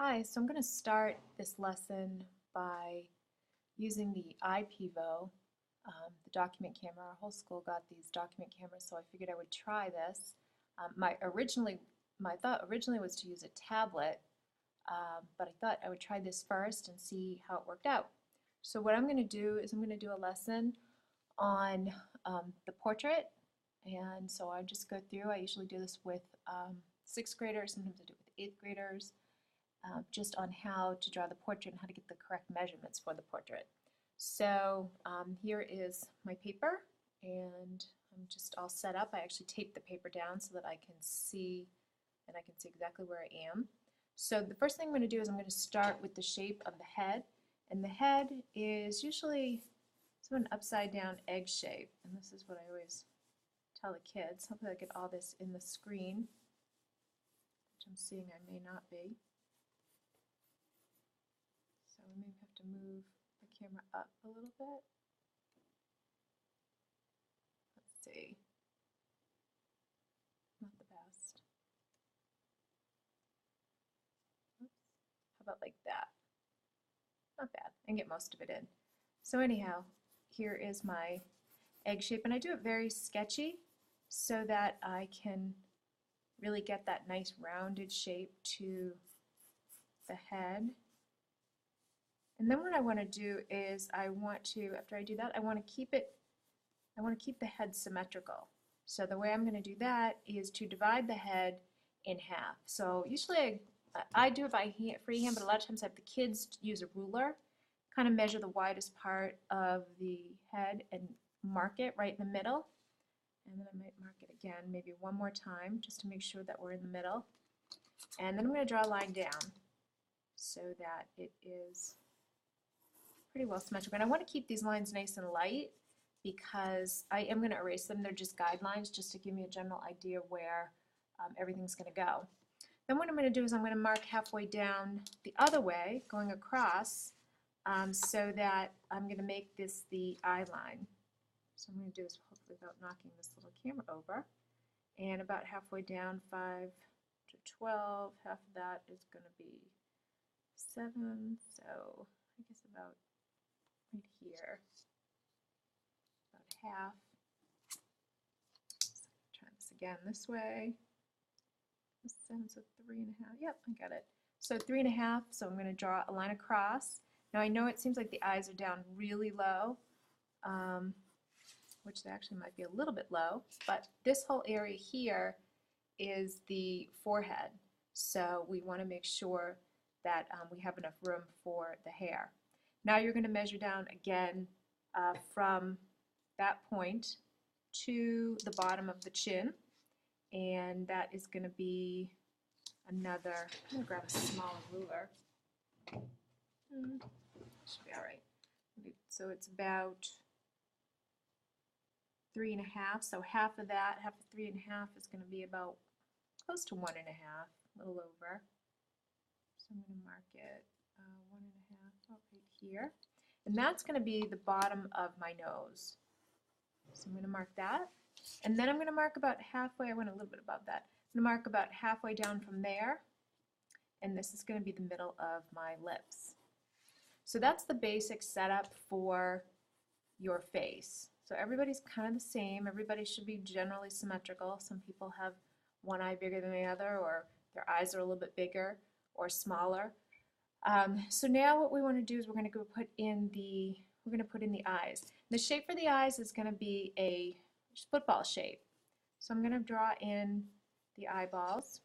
Hi, so I'm going to start this lesson by using the iPivo, the document camera. Our whole school got these document cameras, so I figured I would try this. My thought originally was to use a tablet, but I thought I would try this first and see how it worked out. So what I'm going to do is I'm going to do a lesson on the portrait, and so I just go through. I usually do this with sixth graders, sometimes I do it with eighth graders, just on how to draw the portrait and how to get the correct measurements for the portrait. So here is my paper, and I'm just all set up. I actually taped the paper down so that I can see, and I can see exactly where I am. So the first thing I'm going to do is I'm going to start with the shape of the head, and the head is usually sort of an upside down egg shape, and this is what I always tell the kids. Hopefully I get all this in the screen, which I'm seeing I may not be. So we may have to move the camera up a little bit. Let's see. Not the best. Oops. How about like that? Not bad. I can get most of it in. So anyhow, here is my egg shape, and I do it very sketchy so that I can really get that nice rounded shape to the head. And then what I want to do is after I do that, I want to keep the head symmetrical. So the way I'm going to do that is to divide the head in half. So usually I do it by freehand, but a lot of times I have the kids use a ruler, kind of measure the widest part of the head and mark it right in the middle. And then I might mark it again, maybe one more time, just to make sure that we're in the middle. And then I'm going to draw a line down so that it is pretty well symmetrical. And I want to keep these lines nice and light because I am going to erase them. They're just guidelines, just to give me a general idea where everything's going to go. Then what I'm going to do is I'm going to mark halfway down the other way, going across, so that I'm going to make this the eye line. So I'm going to do this hopefully without knocking this little camera over. And about halfway down, 5 to 12, half of that is going to be 7, so I guess about right here, about half. So try this again this way. 7, so 3.5. Yep, I got it. So 3.5. So I'm going to draw a line across. Now I know it seems like the eyes are down really low, which they actually might be a little bit low, but this whole area here is the forehead. So we want to make sure that we have enough room for the hair. Now you're going to measure down again from that point to the bottom of the chin, and that is going to be another, I'm going to grab a smaller ruler. Should be all right. So it's about 3.5, so half of that, half of 3.5 is going to be about close to 1.5, a little over. So I'm going to mark it 1.5 right here. And that's going to be the bottom of my nose. So I'm going to mark that. And then I'm going to mark about halfway, I went a little bit above that. I'm going to mark about halfway down from there. And this is going to be the middle of my lips. So that's the basic setup for your face. So everybody's kind of the same. Everybody should be generally symmetrical. Some people have one eye bigger than the other, or their eyes are a little bit bigger or smaller. So now what we want to do is we're going to put in the eyes. The shape for the eyes is going to be a football shape. So I'm going to draw in the eyeballs.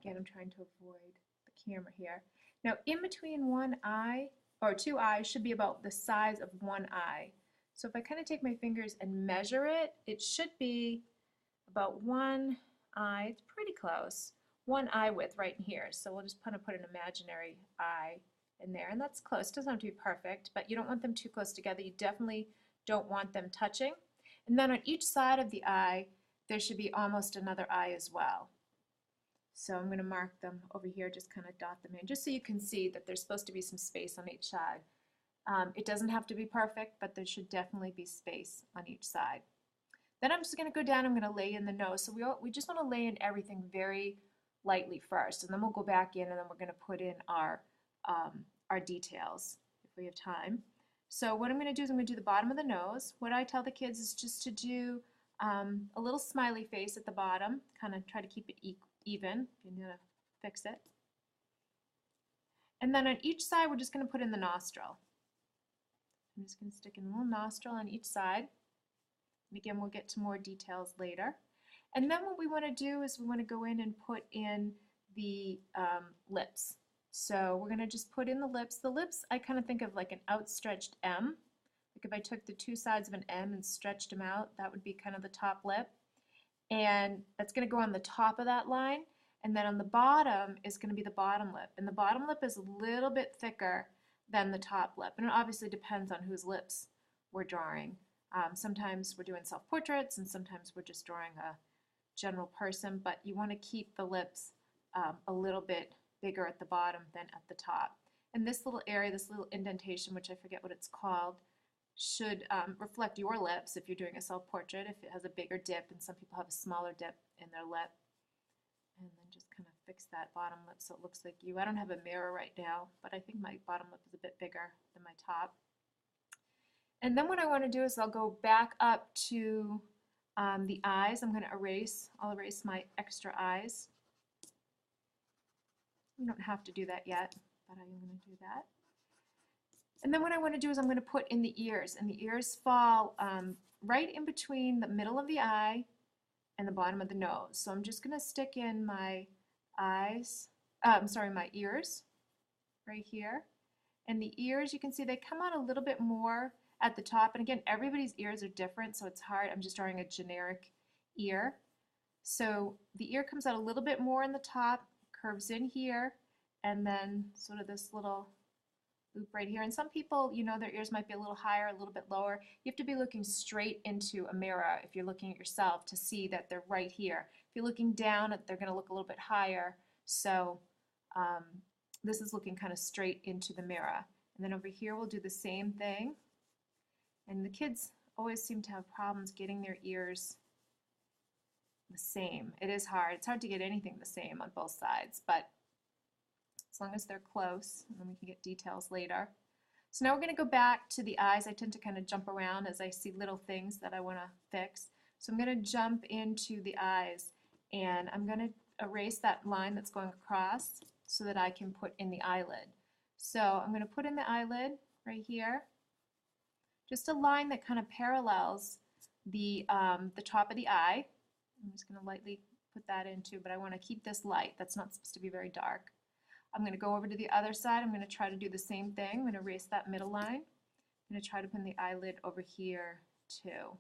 Again, I'm trying to avoid the camera here. Now, in between one eye, or two eyes, should be about the size of one eye. So if I kind of take my fingers and measure it, it should be about one eye, it's pretty close, one eye width right in here. So we'll just put an imaginary eye in there, and that's close. It doesn't have to be perfect, but you don't want them too close together. You definitely don't want them touching. And then on each side of the eye, there should be almost another eye as well. So I'm going to mark them over here, just kind of dot them in, just so you can see that there's supposed to be some space on each side. It doesn't have to be perfect, but there should definitely be space on each side. Then I'm just going to go down, I'm going to lay in the nose. So we just want to lay in everything very lightly first, and then we'll go back in and then we're going to put in our details if we have time. So what I'm going to do is I'm going to do the bottom of the nose. What I tell the kids is just to do a little smiley face at the bottom, kind of try to keep it even. You're going to fix it. And then on each side, we're just going to put in the nostril. I'm just going to stick in a little nostril on each side. And again, we'll get to more details later. And then what we want to do is we want to go in and put in the lips. So we're going to just put in the lips. The lips, I kind of think of like an outstretched M. Like if I took the two sides of an M and stretched them out, that would be kind of the top lip. And that's going to go on the top of that line. And then on the bottom is going to be the bottom lip. And the bottom lip is a little bit thicker than the top lip. And it obviously depends on whose lips we're drawing. Sometimes we're doing self-portraits and sometimes we're just drawing a general person, but you want to keep the lips a little bit bigger at the bottom than at the top. And this little area, this little indentation, which I forget what it's called, should reflect your lips if you're doing a self-portrait, if it has a bigger dip, and some people have a smaller dip in their lip. And then just kind of fix that bottom lip so it looks like you. I don't have a mirror right now, but I think my bottom lip is a bit bigger than my top. And then what I want to do is I'll go back up to the eyes. I'm going to I'll erase my extra eyes. You don't have to do that yet, but I'm going to do that. And then what I want to do is I'm going to put in the ears, and the ears fall right in between the middle of the eye and the bottom of the nose. So I'm just going to stick in my my ears right here. And the ears, you can see they come out a little bit more at the top. And again, everybody's ears are different, so it's hard. I'm just drawing a generic ear. So the ear comes out a little bit more in the top, curves in here, and then sort of this little loop right here. And some people, you know, their ears might be a little higher, a little bit lower. You have to be looking straight into a mirror if you're looking at yourself to see that they're right here. If you're looking down, they're going to look a little bit higher. So this is looking kind of straight into the mirror. And then over here we'll do the same thing. And the kids always seem to have problems getting their ears the same. It is hard. It's hard to get anything the same on both sides, but as long as they're close, and then we can get details later. So now we're going to go back to the eyes. I tend to kind of jump around as I see little things that I want to fix. So I'm going to jump into the eyes, and I'm going to erase that line that's going across so that I can put in the eyelid. So I'm going to put in the eyelid right here. Just a line that kind of parallels the top of the eye. I'm just going to lightly put that into, but I want to keep this light. That's not supposed to be very dark. I'm going to go over to the other side. I'm going to try to do the same thing. I'm going to erase that middle line. I'm going to try to put the eyelid over here too.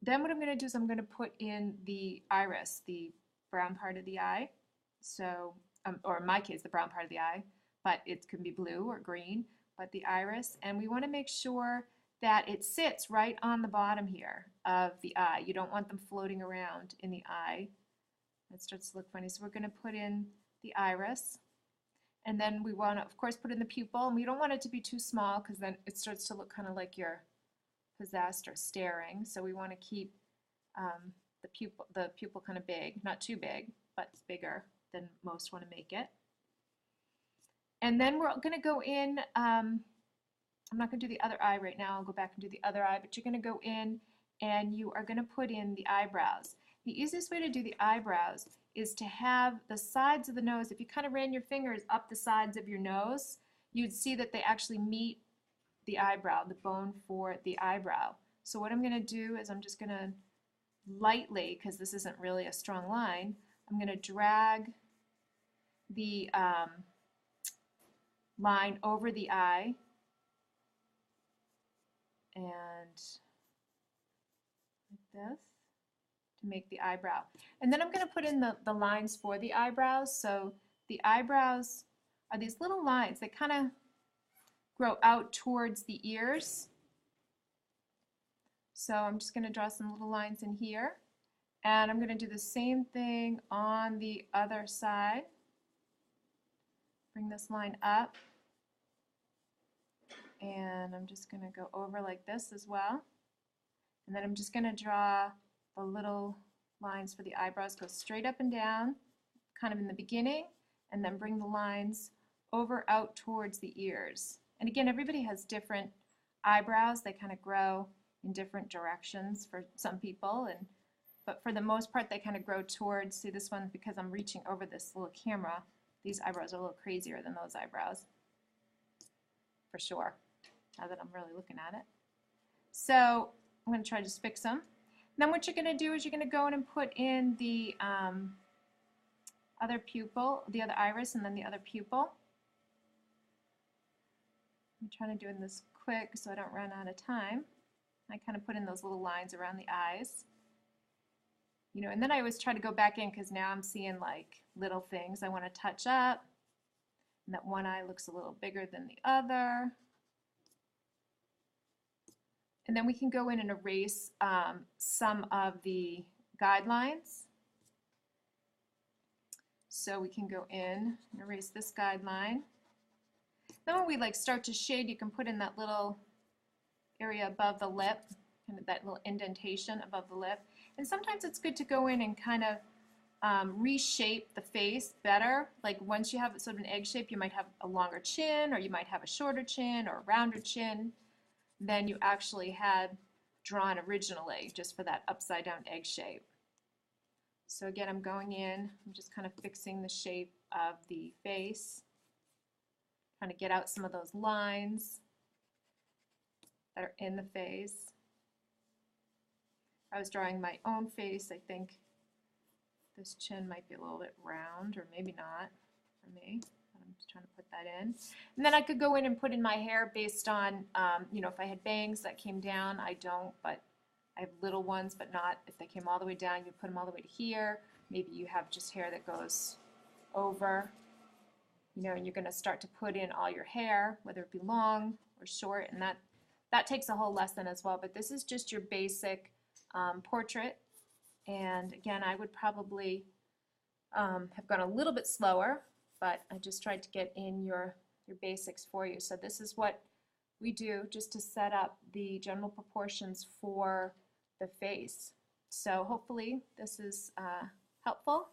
Then what I'm going to do is I'm going to put in the iris, the brown part of the eye. So, or in my case, the brown part of the eye, but it can be blue or green, but the iris. And we want to make sure that it sits right on the bottom here of the eye. You don't want them floating around in the eye. It starts to look funny. So we're going to put in the iris. And then we want to, of course, put in the pupil. And we don't want it to be too small because then it starts to look kind of like you're possessed or staring. So we want to keep the pupil kind of big. Not too big, but bigger than most want to make it. And then we're going to go in, I'm not going to do the other eye right now. I'll go back and do the other eye. But you're going to go in and you are going to put in the eyebrows. The easiest way to do the eyebrows is to have the sides of the nose, if you kind of ran your fingers up the sides of your nose, you'd see that they actually meet the eyebrow, the bone for the eyebrow. So what I'm going to do is I'm just going to lightly, because this isn't really a strong line, I'm going to drag the line over the eye and like this to make the eyebrow. And then I'm going to put in the lines for the eyebrows. So the eyebrows are these little lines that kind of grow out towards the ears. So I'm just going to draw some little lines in here. And I'm going to do the same thing on the other side. Bring this line up. And I'm just going to go over like this as well. And then I'm just going to draw the little lines for the eyebrows. Go straight up and down, kind of in the beginning, and then bring the lines over out towards the ears. And again, everybody has different eyebrows. They kind of grow in different directions for some people, but for the most part they kind of grow towards, see this one, because I'm reaching over this little camera, these eyebrows are a little crazier than those eyebrows, for sure, now that I'm really looking at it. So I'm going to try to just fix them. And then what you're going to do is you're going to go in and put in the other pupil, the other iris, and then the other pupil. I'm trying to do this quick so I don't run out of time. I kind of put in those little lines around the eyes. You know, and then I always try to go back in because now I'm seeing like little things I want to touch up. And that one eye looks a little bigger than the other. And then we can go in and erase some of the guidelines. So we can go in and erase this guideline. Then when we like start to shade, you can put in that little area above the lip, kind of that little indentation above the lip. And sometimes it's good to go in and kind of reshape the face better. Like once you have sort of an egg shape, you might have a longer chin, or you might have a shorter chin or a rounder chin than you actually had drawn originally, just for that upside down egg shape. So again, I'm going in, I'm just kind of fixing the shape of the face, trying to get out some of those lines that are in the face. I was drawing my own face. I think this chin might be a little bit round, or maybe not for me. I'm just trying to put that in. And then I could go in and put in my hair based on, you know, if I had bangs that came down. I don't, but I have little ones, but not if they came all the way down. You put them all the way to here. Maybe you have just hair that goes over, you know, and you're going to start to put in all your hair, whether it be long or short, and that takes a whole lesson as well. But this is just your basic portrait. And again, I would probably have gone a little bit slower, but I just tried to get in your basics for you. So this is what we do just to set up the general proportions for the face. So hopefully this is helpful.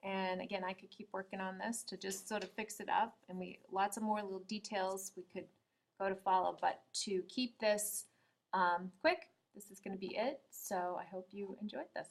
And again, I could keep working on this to just sort of fix it up, and lots of more little details we could go to follow. But to keep this quick, this is going to be it. So I hope you enjoyed this.